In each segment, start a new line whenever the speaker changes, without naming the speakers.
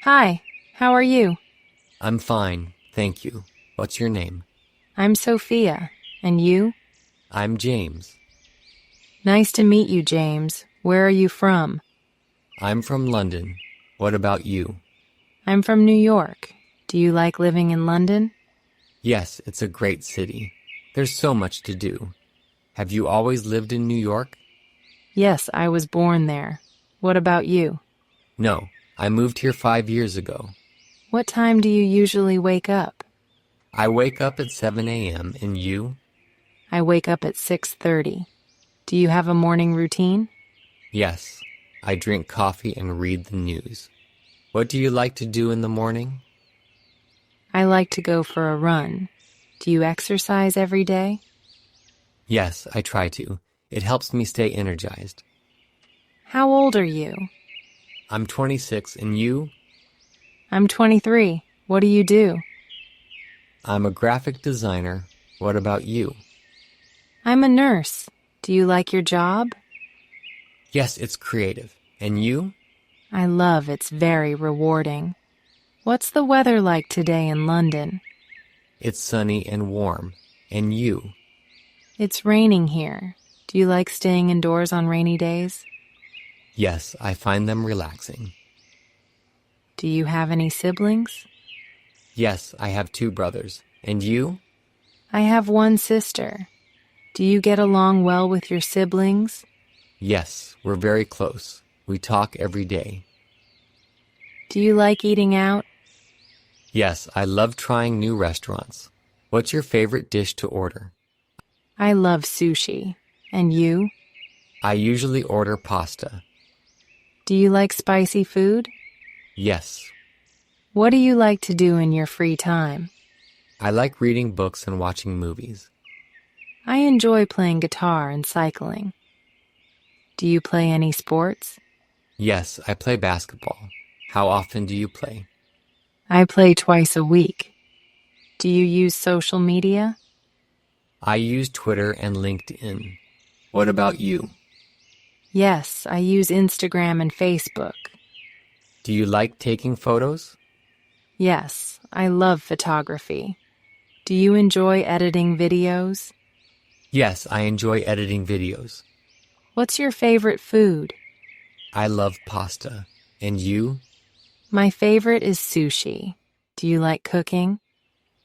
Hi, how are you?
I'm fine, thank you. What's your name?
I'm Sophia. And you?
I'm James.
Nice to meet you, James. Where are you from?
I'm from London. What about you?
I'm from New York. Do you like living in London?
Yes, it's a great city. There's so much to do. Have you always lived in New York?
Yes, I was born there. What about you?
No, I moved here 5 years ago.
What time do you usually wake up?
I wake up at 7 a.m. and you?
I wake up at 6:30. Do you have a morning routine?
Yes, I drink coffee and read the news. What do you like to do in the morning?
I like to go for a run. Do you exercise every day?
Yes, I try to. It helps me stay energized.
How old are you?
I'm 26 and you?
I'm 23. What do you do?
I'm a graphic designer. What about you?
I'm a nurse. Do you like your job?
Yes, it's creative. And you?
I love it's very rewarding. What's the weather like today in London?
It's sunny and warm. And you?
It's raining here. Do you like staying indoors on rainy days?
Yes, I find them relaxing.
Do you have any siblings?
Yes, I have two brothers. And you?
I have one sister. Do you get along well with your siblings?
Yes, we're very close. We talk every day.
Do you like eating out?
Yes, I love trying new restaurants. What's your favorite dish to order?
I love sushi. And you?
I usually order pasta.
Do you like spicy food?
Yes,
What do you like to do in your free time?
I like reading books and watching movies.
I enjoy playing guitar and cycling. Do you play any sports?
Yes, I play basketball. How often do you play?
I play twice a week. Do you use social media?
I use Twitter and LinkedIn. What about you?
Yes, I use Instagram and Facebook.
Do you like taking photos?
Yes, I love photography. Do you enjoy editing videos?
Yes, I enjoy editing videos.
What's your favorite food?
I love pasta. And you?
My favorite is sushi. Do you like cooking?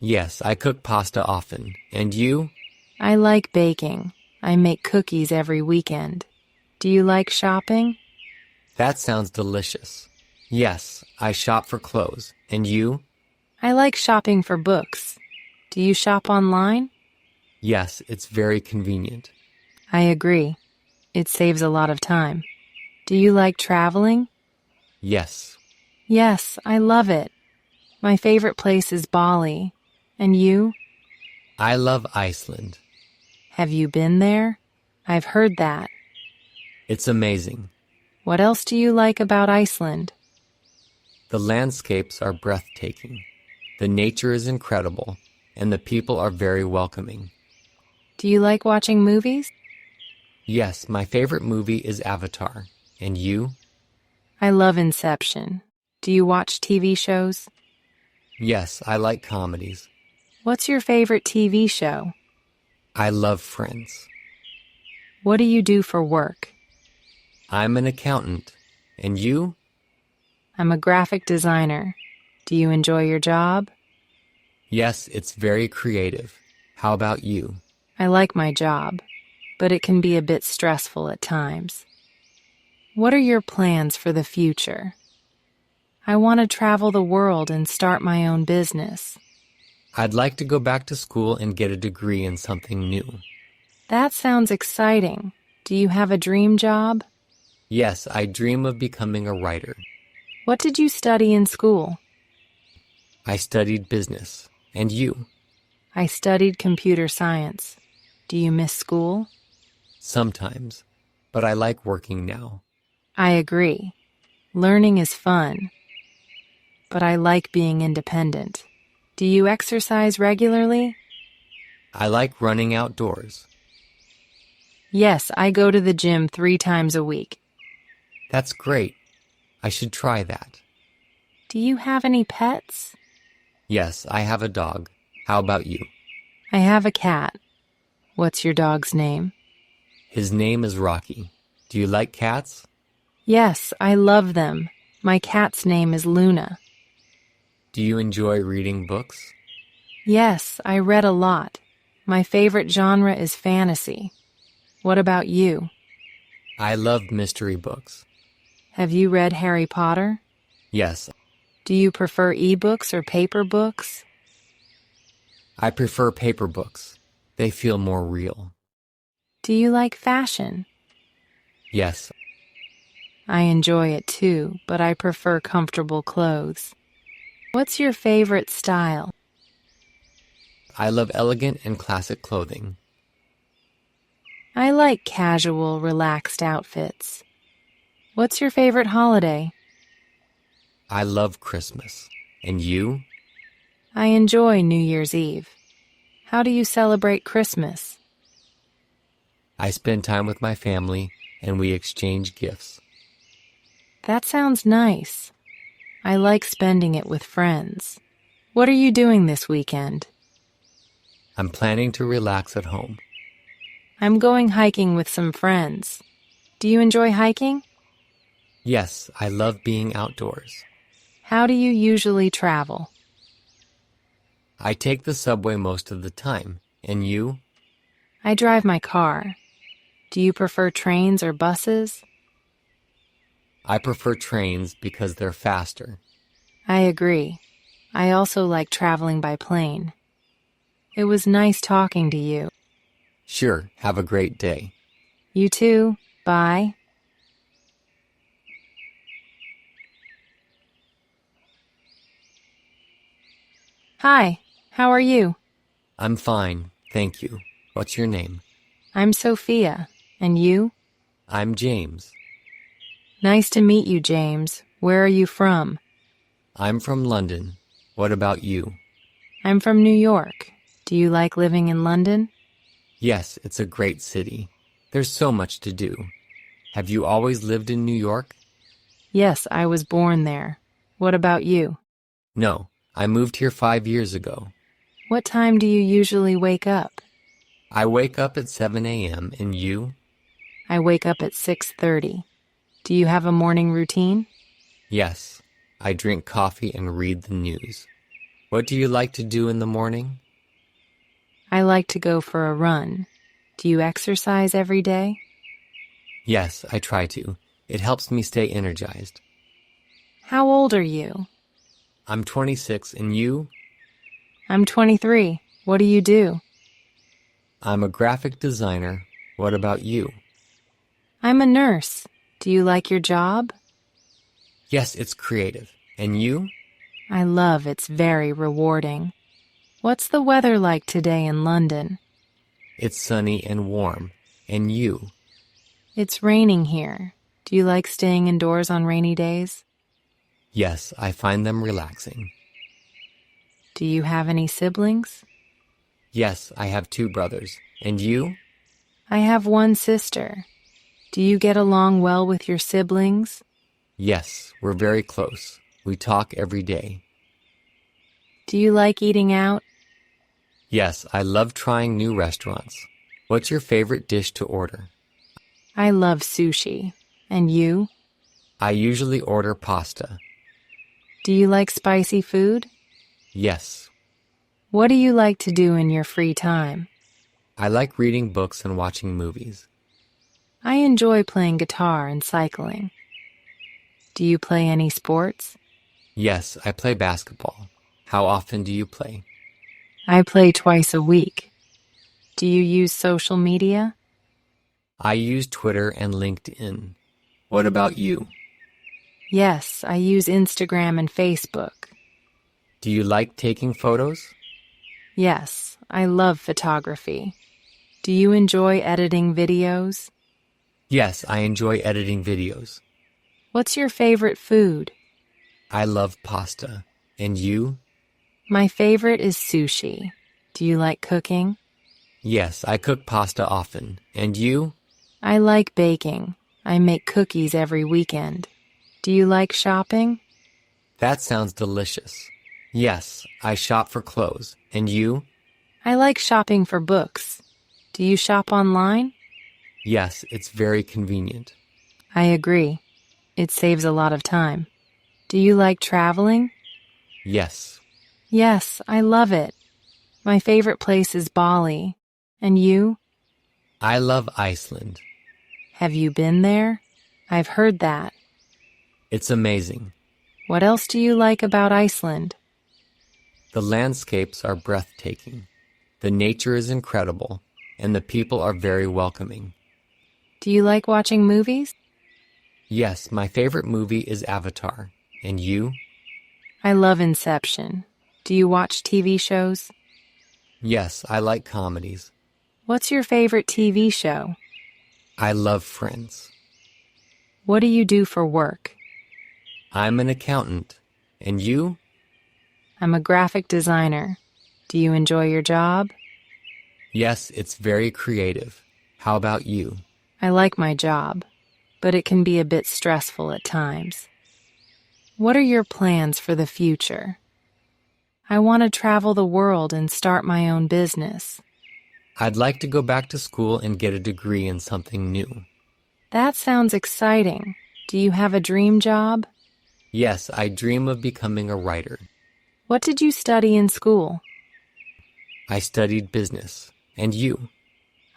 Yes, I cook pasta often. And you?
I like baking. I make cookies every weekend. Do you like shopping?
That sounds delicious. Yes, I shop for clothes. And you?
I like shopping for books. Do you shop online?
Yes, it's very convenient.
I agree. It saves a lot of time. Do you like traveling?
Yes,
Yes, I love it. My favorite place is Bali. And you?
I love Iceland.
Have you been there? I've heard that.
It's amazing.
What else do you like about Iceland?
The landscapes are breathtaking. The nature is incredible, and the people are very welcoming.
Do you like watching movies?
Yes, my favorite movie is Avatar. And you?
I love Inception. Do you watch TV shows?
Yes, I like comedies.
What's your favorite TV show?
I love Friends.
What do you do for work?
I'm an accountant. And you?
I'm a graphic designer. Do you enjoy your job?
Yes, it's very creative. How about you?
I like my job, but it can be a bit stressful at times. What are your plans for the future? I want to travel the world and start my own business.
I'd like to go back to school and get a degree in something new.
That sounds exciting. Do you have a dream job?
Yes, I dream of becoming a writer.
What did you study in school?
I studied business. And you?
I studied computer science. Do you miss school?
Sometimes. But I like working now.
I agree. Learning is fun, but I like being independent. Do you exercise regularly?
I like running outdoors.
Yes, I go to the gym 3 times a week.
That's great. I should try that.
Do you have any pets?
Yes, I have a dog. How about you?
I have a cat. What's your dog's name?
His name is Rocky. Do you like cats?
Yes, I love them. My cat's name is Luna.
Do you enjoy reading books?
Yes, I read a lot. My favorite genre is fantasy. What about you?
I love mystery books.
Have you read Harry Potter?
Yes,
Do you prefer ebooks or paper books?
I prefer paper books. They feel more real.
Do you like fashion?
Yes,
I enjoy it too, but I prefer comfortable clothes. What's your favorite style?
I love elegant and classic clothing.
I like casual, relaxed outfits. What's your favorite holiday?
I love Christmas. And you?
I enjoy New Year's Eve. How do you celebrate Christmas?
I spend time with my family and we exchange gifts.
That sounds nice. I like spending it with friends. What are you doing this weekend?
I'm planning to relax at home.
I'm going hiking with some friends. Do you enjoy hiking?
Yes, I love being outdoors.
How do you usually travel?
I take the subway most of the time. And you?
I drive my car. Do you prefer trains or buses?
I prefer trains because they're faster.
I agree. I also like traveling by plane. It was nice talking to you.
Sure, have a great day.
You too. Bye. Hi, how are you?
I'm fine, thank you. What's your name?
I'm Sophia. And you?
I'm James.
Nice to meet you, James. Where are you from?
I'm from London. What about you?
I'm from New York. Do you like living in London?
Yes, it's a great city. There's so much to do. Have you always lived in New York?
Yes, I was born there. What about you?
No, I moved here 5 years ago.
What time do you usually wake up?
I wake up at 7 a.m. and you?
I wake up at 6:30. Do you have a morning routine?
Yes, I drink coffee and read the news. What do you like to do in the morning?
I like to go for a run. Do you exercise every day?
Yes, I try to. It helps me stay energized.
How old are you?
I'm 26 and you?
I'm 23. What do you do?
I'm a graphic designer. What about you?
I'm a nurse. Do you like your job?
Yes, it's creative. And you?
I love it's very rewarding. What's the weather like today in London?
It's sunny and warm. And you?
It's raining here. Do you like staying indoors on rainy days?
Yes, I find them relaxing.
Do you have any siblings?
Yes, I have 2 brothers. And you?
I have one sister. Do you get along well with your siblings?
Yes, we're very close. We talk every day.
Do you like eating out?
Yes, I love trying new restaurants. What's your favorite dish to order?
I love sushi. And you?
I usually order pasta.
Do you like spicy food?
Yes,
What do you like to do in your free time?
I like reading books and watching movies.
I enjoy playing guitar and cycling. Do you play any sports?
Yes, I play basketball. How often do you play?
I play twice a week. Do you use social media?
I use Twitter and LinkedIn. What about you?
Yes, I use Instagram and Facebook.
Do you like taking photos?
Yes, I love photography. Do you enjoy editing videos?
Yes, I enjoy editing videos.
What's your favorite food?
I love pasta. And you?
My favorite is sushi. Do you like cooking?
Yes, I cook pasta often. And you?
I like baking. I make cookies every weekend. Do you like shopping?
That sounds delicious. Yes, I shop for clothes. And you?
I like shopping for books. Do you shop online?
Yes, it's very convenient.
I agree. It saves a lot of time. Do you like traveling?
Yes,
Yes, I love it. My favorite place is Bali. And you?
I love Iceland.
Have you been there? I've heard that.
It's amazing.
What else do you like about Iceland?
The landscapes are breathtaking. The nature is incredible, and the people are very welcoming.
Do you like watching movies?
Yes, my favorite movie is Avatar. And you?
I love Inception. Do you watch TV shows?
Yes, I like comedies.
What's your favorite TV show?
I love Friends.
What do you do for work?
I'm an accountant. And you?
I'm a graphic designer. Do you enjoy your job?
Yes, it's very creative. How about you?
I like my job, but it can be a bit stressful at times. What are your plans for the future? I want to travel the world and start my own business.
I'd like to go back to school and get a degree in something new.
That sounds exciting. Do you have a dream job?
Yes, I dream of becoming a writer.
What did you study in school?
I studied business. And you?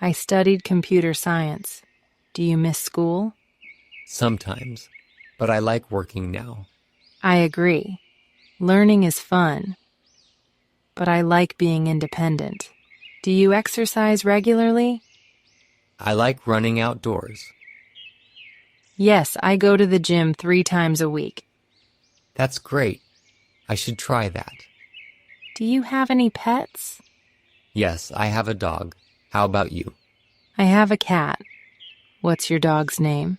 I studied computer science. Do you miss school?
Sometimes. But I like working now.
I agree. Learning is fun, but I like being independent. Do you exercise regularly?
I like running outdoors.
Yes, I go to the gym 3 times a week.
That's great. I should try that.
Do you have any pets?
Yes, I have a dog. How about you?
I have a cat. What's your dog's name?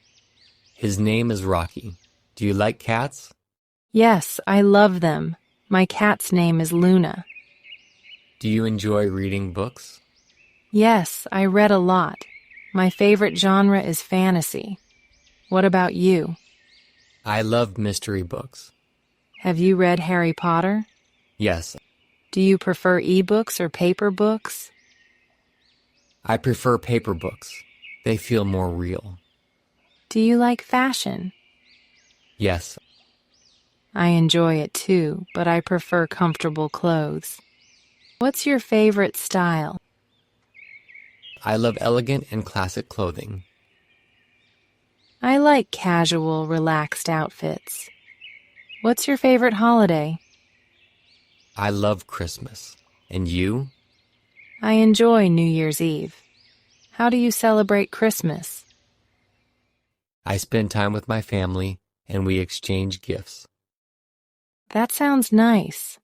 His name is Rocky. Do you like cats?
Yes, I love them. My cat's name is Luna.
Do you enjoy reading books?
Yes, I read a lot. My favorite genre is fantasy. What about you?
I love mystery books.
Have you read Harry Potter?
Yes,
Do you prefer ebooks or paper books?
I prefer paper books. They feel more real.
Do you like fashion?
Yes,
I enjoy it too, but I prefer comfortable clothes. What's your favorite style?
I love elegant and classic clothing.
I like casual, relaxed outfits. What's your favorite holiday?
I love Christmas. And you?
I enjoy New Year's Eve. How do you celebrate Christmas?
I spend time with my family and we exchange gifts.
That sounds nice.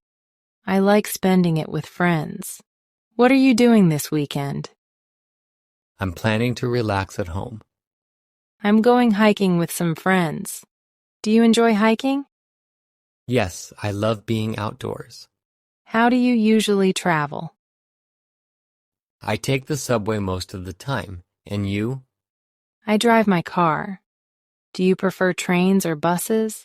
I like spending it with friends. What are you doing this weekend?
I'm planning to relax at home.
I'm going hiking with some friends. Do you enjoy hiking?
Yes, I love being outdoors.
How do you usually travel?
I take the subway most of the time. And you?
I drive my car. Do you prefer trains or buses?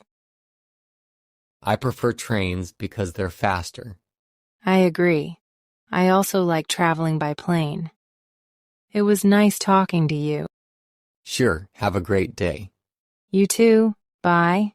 I prefer trains because they're faster.
I agree. I also like traveling by plane. It was nice talking to you.
Sure, have a great day.
You too. Bye.